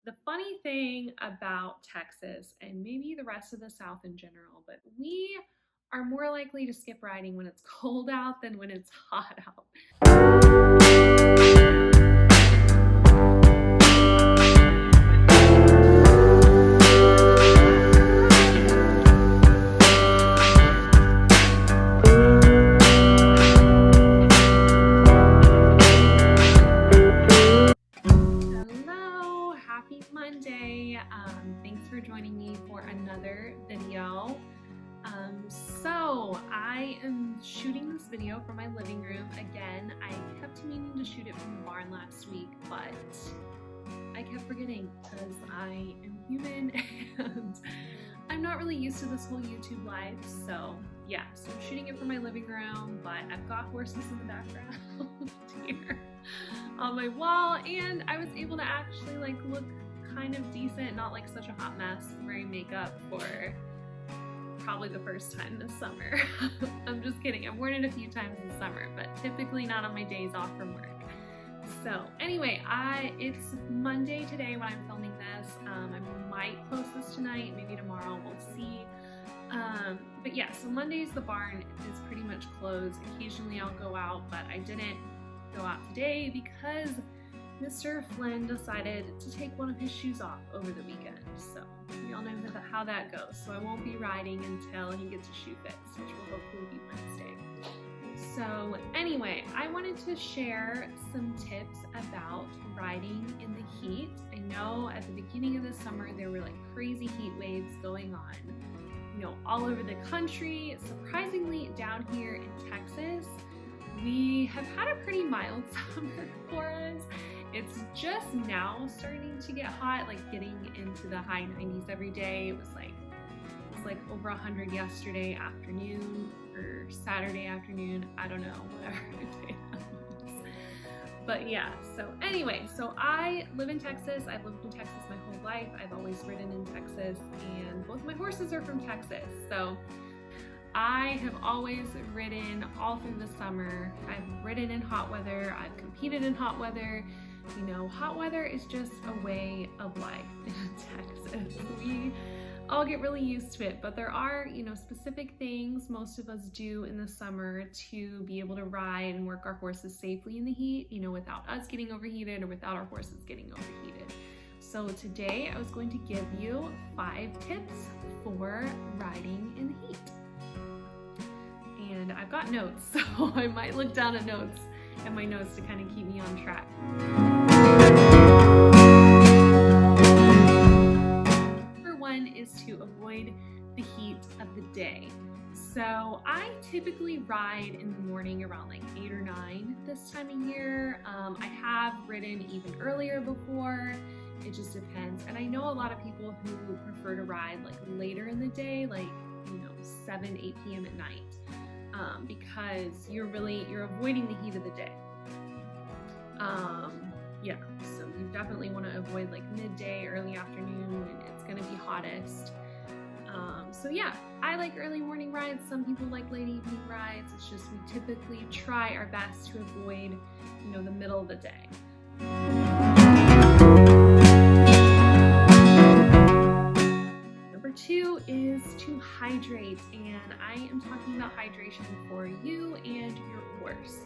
The funny thing about Texas and maybe the rest of the South in general, but we are more likely to skip riding when it's cold out than when it's hot out. Hello, happy Monday. Thanks for joining me for another video. So I am shooting this video from my living room. Again, I kept meaning to shoot it from the barn last week, but I kept forgetting because I am human and I'm not really used to this whole YouTube life. So yeah, so I'm shooting it from my living room, but I've got horses in the background here on my wall, and I was able to actually like look kind of decent, not like such a hot mess, wearing makeup for probably the first time this summer. I'm just kidding, I've worn it a few times this summer, but typically not on my days off from work. So anyway, it's Monday today when I'm filming this. I might post this tonight, maybe tomorrow, we'll see. But yeah, so Mondays the barn is pretty much closed. Occasionally I'll go out, but I didn't go out today because Mr. Flynn decided to take one of his shoes off over the weekend. So we all know how that goes. So I won't be riding until he gets a shoe fixed, which will hopefully be Wednesday. So anyway, I wanted to share some tips about riding in the heat. I know at the beginning of the summer there were like crazy heat waves going on, you know, all over the country. Surprisingly, down here in Texas, we have had a pretty mild summer for us. It's just now starting to get hot, like getting into the high 90s every day. It was like over 100 yesterday afternoon or Saturday afternoon. I don't know, whatever day that was. But yeah, so anyway, so I live in Texas. I've lived in Texas my whole life. I've always ridden in Texas, and both my horses are from Texas. So I have always ridden all through the summer. I've ridden in hot weather. I've competed in hot weather. You know, hot weather is just a way of life in Texas. We all get really used to it, but there are, you know, specific things most of us do in the summer to be able to ride and work our horses safely in the heat, you know, without us getting overheated or without our horses getting overheated. So today I was going to give you 5 tips for riding in the heat. And I've got notes, so I might look down at notes and my notes to kind of keep me on track. Number 1 is to avoid the heat of the day. So I typically ride in the morning around like 8 or 9 this time of year. I have ridden even earlier before. It just depends. And I know a lot of people who prefer to ride like later in the day, like, you know, 7, 8 p.m. at night. Because you're avoiding the heat of the day. Yeah, so you definitely want to avoid like midday, early afternoon when it's going to be hottest. So yeah, I like early morning rides. Some people like late evening rides. It's just we typically try our best to avoid, you know, the middle of the day. Number 2 is to hydrate, and I am talking about hydration for you and your horse.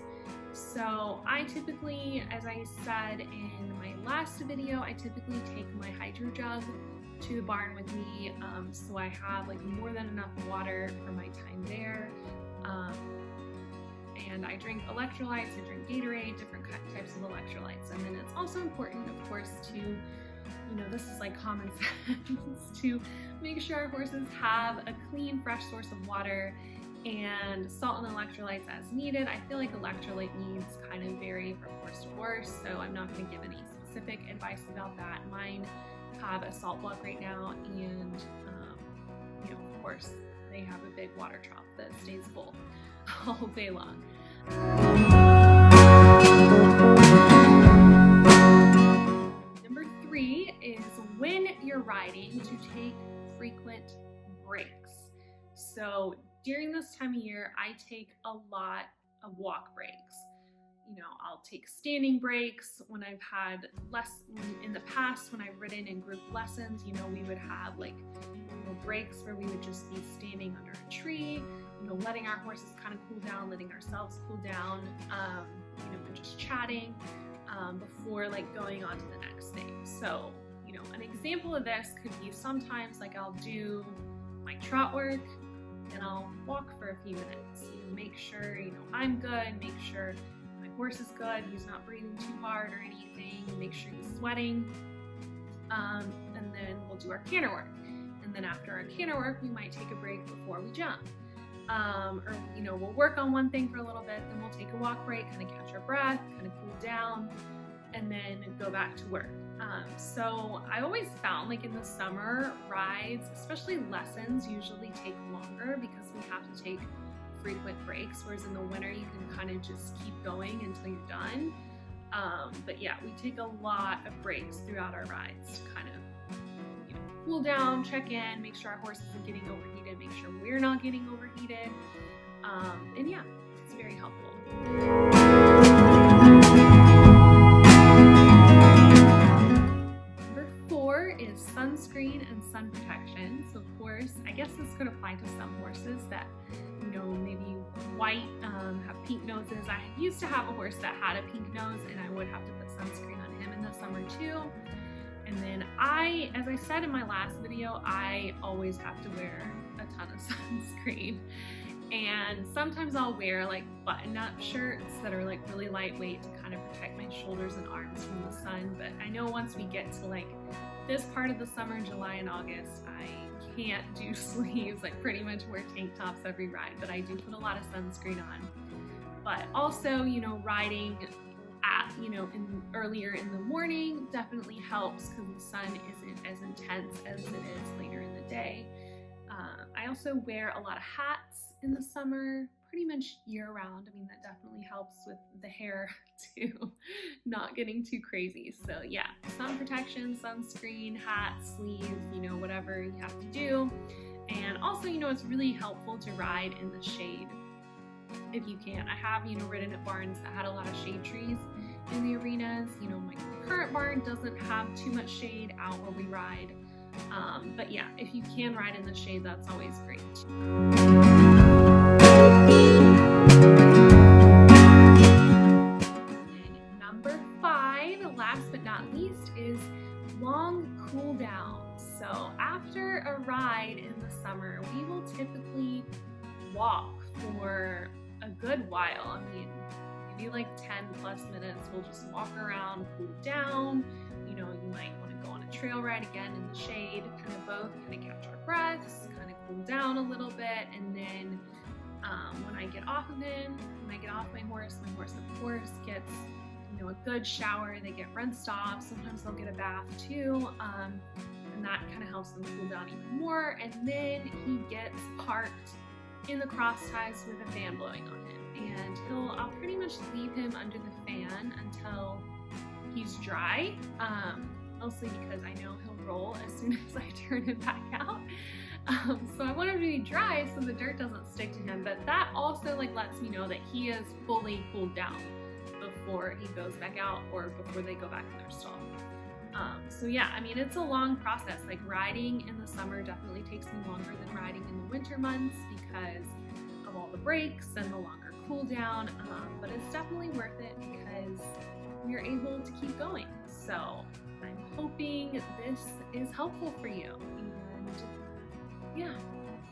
So I typically, as I said in my last video, I typically take my hydro jug to the barn with me, so I have like more than enough water for my time there. And I drink electrolytes, I drink Gatorade, different types of electrolytes. And then it's also important, of course, to, you know, this is like common sense, to make sure our horses have a clean, fresh source of water and salt and electrolytes as needed. I feel like electrolyte needs kind of vary from horse to horse, so I'm not going to give any specific advice about that. Mine have a salt block right now, and you know, of course, they have a big water trough that stays full all day long. Number 3 is when you're riding to take frequent breaks. So during this time of year, I take a lot of walk breaks. I'll take standing breaks when I've had in the past when I've ridden in group lessons. We would have like breaks where we would just be standing under a tree, letting our horses kind of cool down, letting ourselves cool down, and just chatting before like going on to the next thing. So, an example of this could be sometimes like I'll do my trot work and I'll walk for a few minutes, make sure, I'm good, make sure my horse is good, he's not breathing too hard or anything, make sure he's sweating, and then we'll do our canter work. And then after our canter work, we might take a break before we jump. Or we'll work on one thing for a little bit, then we'll take a walk break, kind of catch our breath, kind of cool down, and then go back to work. So I always found like in the summer, rides, especially lessons, usually take longer because we have to take frequent breaks, whereas in the winter you can kind of just keep going until you're done. But yeah, we take a lot of breaks throughout our rides to kind of cool down, check in, make sure our horse isn't getting overheated, make sure we're not getting overheated. And yeah, it's very helpful. Number 4 is sunscreen and sun protection. So of course, I guess this could apply to some horses that, maybe white, have pink noses. I used to have a horse that had a pink nose and I would have to put sunscreen on him in the summer too. And then as I said in my last video, I always have to wear a ton of sunscreen. And sometimes I'll wear like button-up shirts that are like really lightweight to kind of protect my shoulders and arms from the sun. But I know once we get to like this part of the summer, July and August, I can't do sleeves, like pretty much wear tank tops every ride, but I do put a lot of sunscreen on. But also, riding earlier in the morning definitely helps because the sun isn't as intense as it is later in the day. I also wear a lot of hats in the summer, pretty much year round. I mean, that definitely helps with the hair too, not getting too crazy. So yeah, sun protection, sunscreen, hats, sleeves, whatever you have to do. And also, it's really helpful to ride in the shade if you can. I have, ridden at barns that had a lot of shade trees in the arenas. My current barn doesn't have too much shade out where we ride. But yeah, if you can ride in the shade, that's always great. And number 5, last but not least, is long cool down. So after a ride in the summer, we will typically walk for a good while. I mean, maybe like 10 plus minutes. We'll just walk around, cool down. You might want to go on a trail ride again in the shade, kind of catch our breaths, kind of cool down a little bit. And then when I get off my horse of course gets a good shower. They get rinsed off. Sometimes they'll get a bath too. And that kind of helps them cool down even more. And then he gets parked in the cross ties with a fan blowing on him. And I'll pretty much leave him under the fan until he's dry, mostly because I know he'll roll as soon as I turn him back out. So I want him to be dry so the dirt doesn't stick to him, but that also lets me know that he is fully cooled down before he goes back out or before they go back to their stall. So yeah, I mean, it's a long process. Like riding in the summer definitely takes me longer than riding in the winter months because of all the breaks and the longer cool down, but it's definitely worth it because we're able to keep going. So I'm hoping this is helpful for you. And yeah,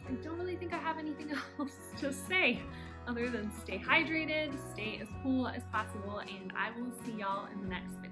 I don't really think I have anything else to say other than stay hydrated, stay as cool as possible, and I will see y'all in the next video.